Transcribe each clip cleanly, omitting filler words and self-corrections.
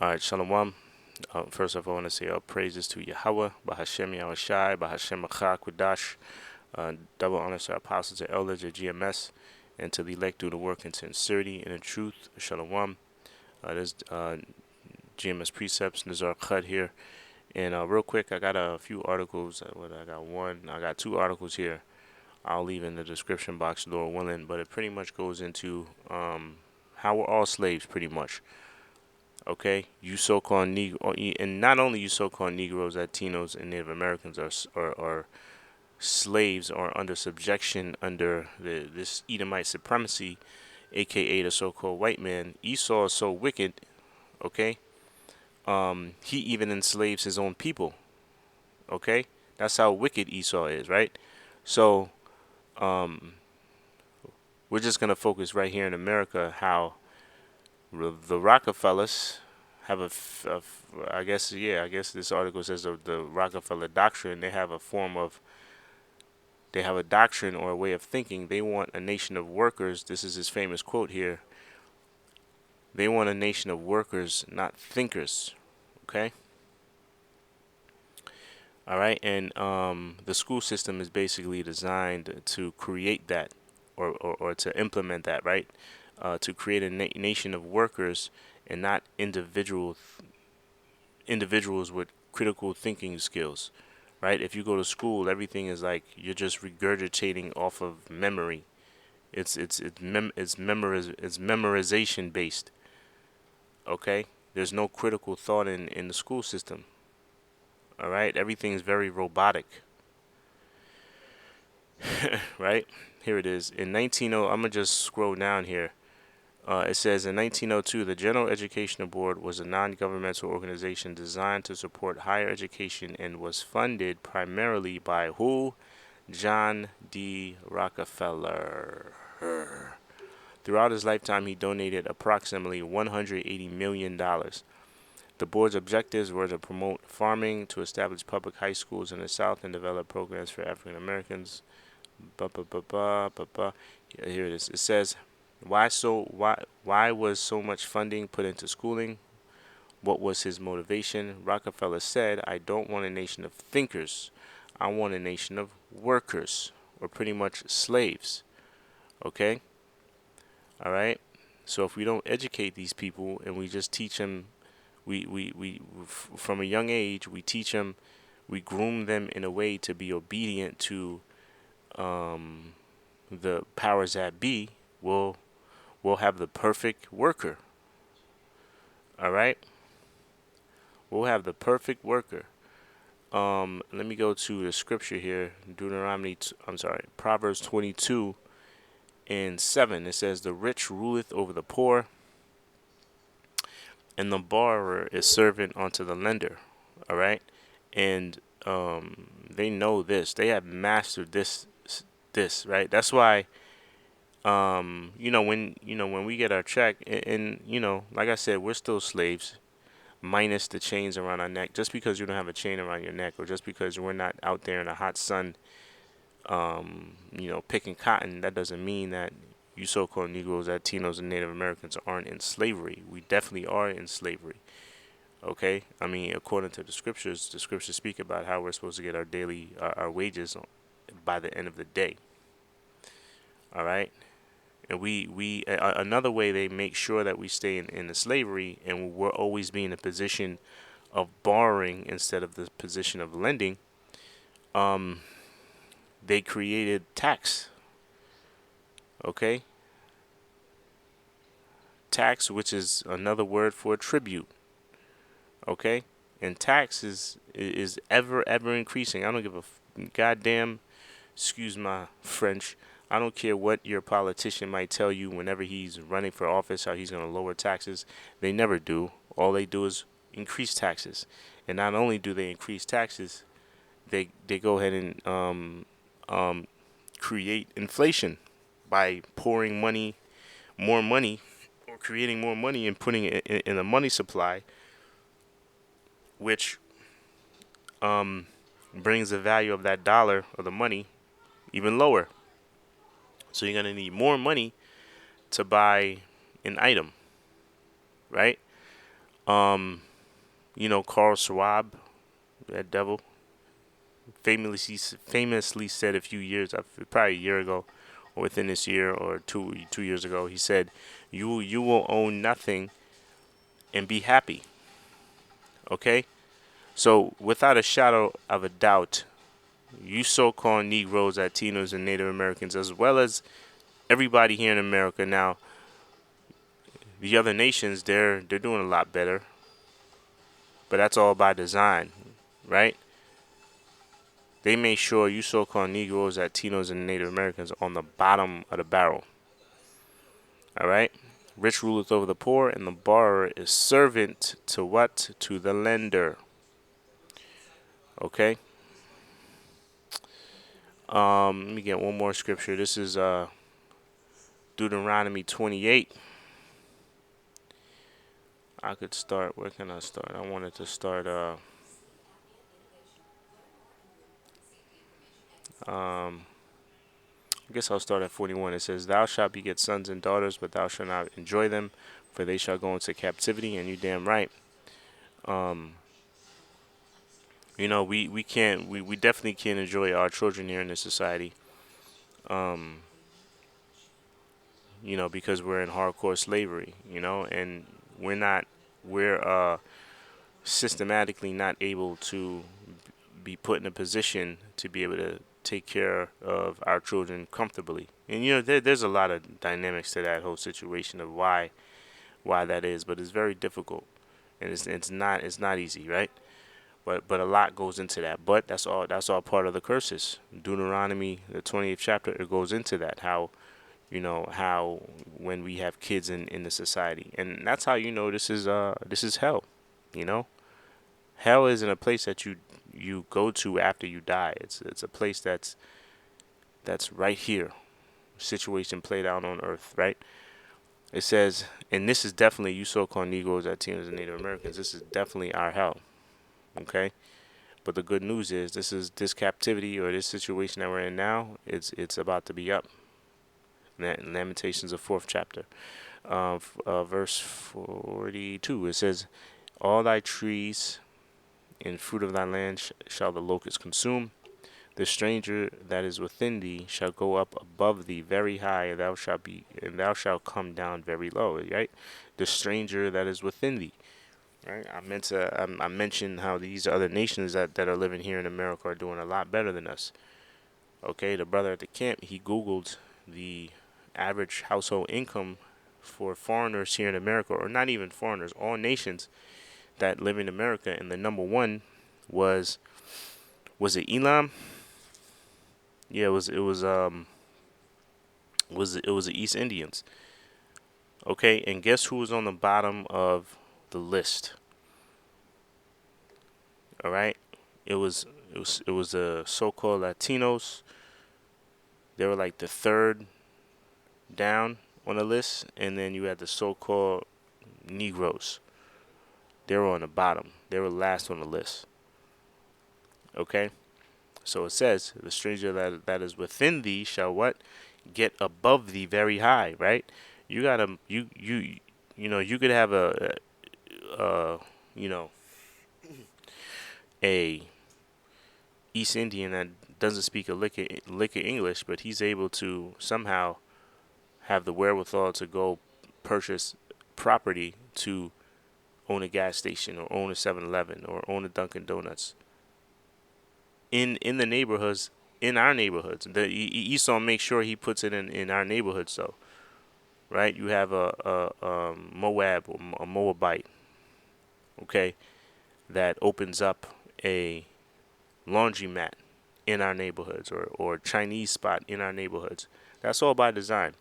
All right, shalawam. First off, I want to say praises to Yahawah, bahasham Yahawashi, bahasham Qudash. Double honors to our apostles and elders at GMS, and to the elect through the work in sincerity and in truth. Shalawam. There's GMS precepts, Nazar Khud here. And real quick, I got a few articles. I got two articles here. I'll leave in the description box, Lord willing. But it pretty much goes into how we're all slaves, pretty much. Okay, you so-called Negro, and not only you so-called Negroes, Latinos, and Native Americans are slaves or under subjection under this Edomite supremacy, aka the so-called white man. Esau is so wicked. Okay, he even enslaves his own people. Okay, that's how wicked Esau is, right? So we're just gonna focus right here in America how the Rockefellers have I guess, yeah, I guess this article says of the Rockefeller Doctrine. They have a doctrine or a way of thinking. They want a nation of workers. This is his famous quote here. They want a nation of workers, not thinkers. Okay. All right, and the school system is basically designed to create that, or to implement that, right? To create a nation of workers and not individuals with critical thinking skills, right? If you go to school, everything is like you're just regurgitating off of memory. It's memorization based. Okay, there's no critical thought in the school system. All right, everything's very robotic. Right, here it is. In 190, I'm gonna just scroll down here. It says in 1902, the General Education Board was a non-governmental organization designed to support higher education and was funded primarily by who? John D. Rockefeller. Throughout his lifetime, he donated approximately $180 million. The board's objectives were to promote farming, to establish public high schools in the South, and develop programs for African Americans. Here it is. It says, why was so much funding put into schooling? What was his motivation? Rockefeller said, I don't want a nation of thinkers. I want a nation of workers, or pretty much slaves. Okay? All right? So if we don't educate these people and we just teach them, from a young age, we teach them, we groom them in a way to be obedient to the powers that be, we'll have the perfect worker. All right? We'll have the perfect worker. Let me go to the scripture here. Proverbs 22:7. It says, the rich ruleth over the poor, and the borrower is servant unto the lender. All right? And they know this. They have mastered this, right? That's why when we get our check, and like I said, we're still slaves, minus the chains around our neck. Just because you don't have a chain around your neck, or just because we're not out there in the hot sun, picking cotton, that doesn't mean that you so-called Negroes, Latinos, and Native Americans aren't in slavery. We definitely are in slavery. Okay, I mean, according to the scriptures speak about how we're supposed to get our daily our wages by the end of the day. All right. And another way they make sure that we stay in the slavery, and we're always be in a position of borrowing instead of the position of lending. They created tax. Okay, tax, which is another word for tribute. Okay, and tax is ever increasing. I don't give a goddamn. Excuse my French. I don't care what your politician might tell you whenever he's running for office, how he's going to lower taxes. They never do. All they do is increase taxes. And not only do they increase taxes, they go ahead and create inflation by pouring more money, or creating more money and putting it in a money supply, which brings the value of that dollar or the money even lower. So you're going to need more money to buy an item, right? Carl Schwab, that devil, famously said a few years, probably a year ago, or within this year or 2 years ago, he said, "You will own nothing and be happy." Okay, so without a shadow of a doubt, you so-called Negroes, Latinos, and Native Americans, as well as everybody here in America now, the other nations, they're doing a lot better, but that's all by design, right? They made sure you so-called Negroes, Latinos, and Native Americans on the bottom of the barrel. All right. Rich ruleth over the poor, and the borrower is servant to what? To the lender. Okay. Let me get one more scripture. This is Deuteronomy 28. I could start. Where can I start? I wanted to start. I guess I'll start at 41. It says, "Thou shalt beget sons and daughters, but thou shalt not enjoy them, for they shall go into captivity." And you damn right. We can't. We definitely can't enjoy our children here in this society. Um, because we're in hardcore slavery. And we're systematically not able to be put in a position to be able to take care of our children comfortably. And there's a lot of dynamics to that whole situation of why that is, but it's very difficult, and it's not easy, right? But a lot goes into that. But that's all part of the curses. Deuteronomy, the 28th chapter, it goes into that, how when we have kids in the society, and that's how this is hell. You know, hell isn't a place that you go to after you die. It's a place that's right here. Situation played out on earth, right? It says, and this is definitely you so-called Negroes, Latinos, and Native Americans. This is definitely our hell. Okay, but the good news is this captivity or this situation that we're in now. It's about to be up. Lamentations, the 4th chapter, verse 42. It says, "All thy trees and fruit of thy land shall the locust consume. The stranger that is within thee shall go up above thee very high, and thou shalt come down very low." Right? The stranger that is within thee. Right? I mentioned how these other nations that are living here in America are doing a lot better than us. Okay, the brother at the camp, he Googled the average household income for foreigners here in America, or not even foreigners, all nations that live in America, and the number one was it Elam? Yeah, it was the East Indians. Okay, and guess who was on the bottom of the list? All right, it was the so-called Latinos. They were like the third down on the list, and then you had the so-called Negroes. They were on the bottom. They were last on the list. Okay, so it says, "The stranger that is within thee shall what? Get above thee very high." Right? You gotta you could have a you know a East Indian that doesn't speak a lick of English, but he's able to somehow have the wherewithal to go purchase property to own a gas station or own a 7-Eleven or own a Dunkin' Donuts in the neighborhoods, in our neighborhoods. Esau makes sure he puts it in our neighborhoods, though, right? You have a Moab or a Moabite, okay, that opens up a laundromat in our neighborhoods, or Chinese spot in our neighborhoods. That's all by design.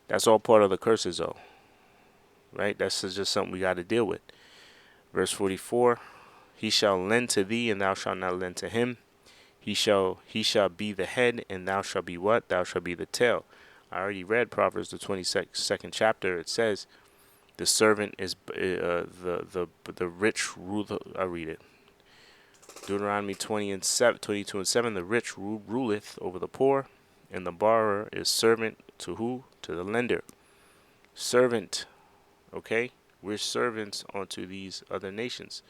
That's all part of the curses, though, right? That's just something we got to deal with. Verse 44, "He shall lend to thee, and thou shalt not lend to him. He shall be the head, and thou shalt be what? Thou shalt be the tail." I already read Proverbs, the 22nd chapter. It says, "The servant is the rich ruler." I read it. Deuteronomy 22 and 7. "The rich ruleth over the poor, and the borrower is servant to who? To the lender." Servant, okay? We're servants unto these other nations.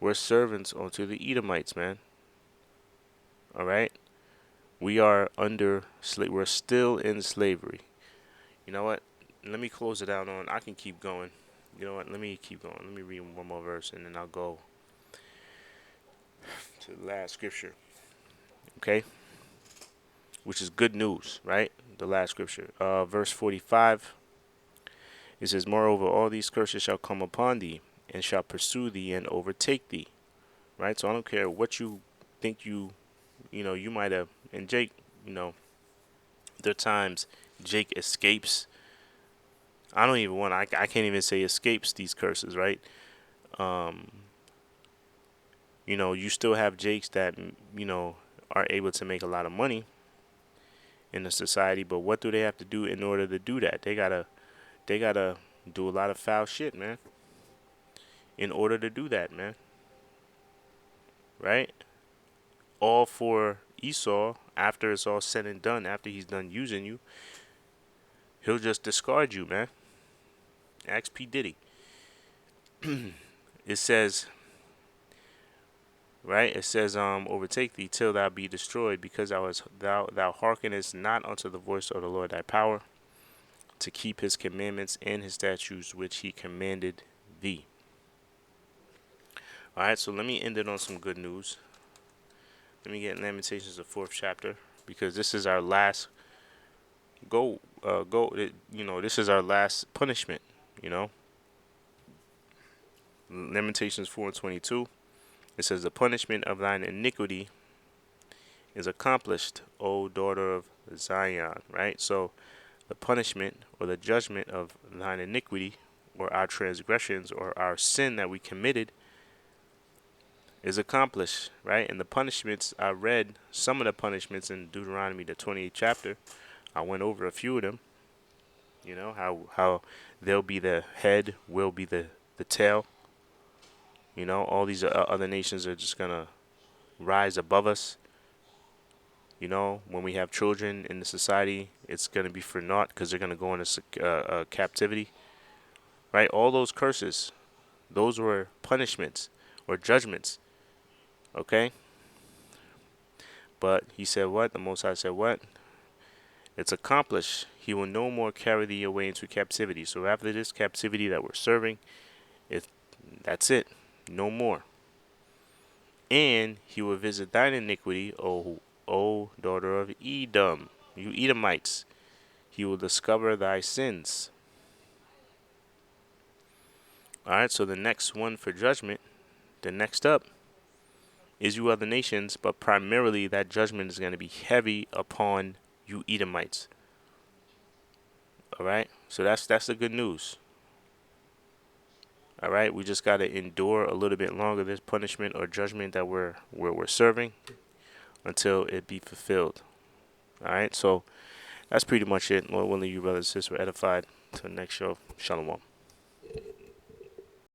We're servants unto the Edomites, man. All right? We are under we're still in slavery. You know what? Let me close it out on. I can keep going. You know what? Let me keep going. Let me read one more verse and then I'll go to the last scripture. Okay? Which is good news, right? The last scripture. Verse 45. It says, moreover, all these curses shall come upon thee, and shall pursue thee and overtake thee. Right? So I don't care what you think you might have. And Jake, there are times Jake escapes. I don't even want, I can't even say escapes these curses, right? You still have Jakes that, are able to make a lot of money in the society, but what do they have to do in order to do that? They gotta do a lot of foul shit, man, in order to do that, man. Right? All for Esau, after it's all said and done, after he's done using you, he'll just discard you, man. Ask P. Diddy. It says, right? It says, overtake thee till thou be destroyed, because thou hearkenest not unto the voice of the Lord thy power, to keep his commandments and his statutes which he commanded thee. All right, so let me end it on some good news. Let me get Lamentations, the 4th chapter, because this is our last this is our last punishment, Lamentations 4:22. It says, the punishment of thine iniquity is accomplished, O daughter of Zion, right? So the punishment or the judgment of thine iniquity, or our transgressions, or our sin that we committed, is accomplished, right? And the punishments, I read some of the punishments in Deuteronomy, the 28th chapter. I went over a few of them. How they'll be the head, will be the tail. All these other nations are just gonna rise above us. When we have children in the society, it's gonna be for naught, because they're gonna go into captivity. Right? All those curses, those were punishments or judgments. Okay? But he said what? The Most High said what? It's accomplished. He will no more carry thee away into captivity. So after this captivity that we're serving, that's it. No more. And he will visit thine iniquity, O daughter of Edom, you Edomites. He will discover thy sins. Alright, so the next one for judgment, the next up, is you other nations, but primarily that judgment is going to be heavy upon you Edomites. Alright, so that's the good news. Alright, we just got to endure a little bit longer this punishment or judgment that we're serving until it be fulfilled. Alright, so that's pretty much it. Lord willing, you brothers and sisters were edified. Till next show, shalawam.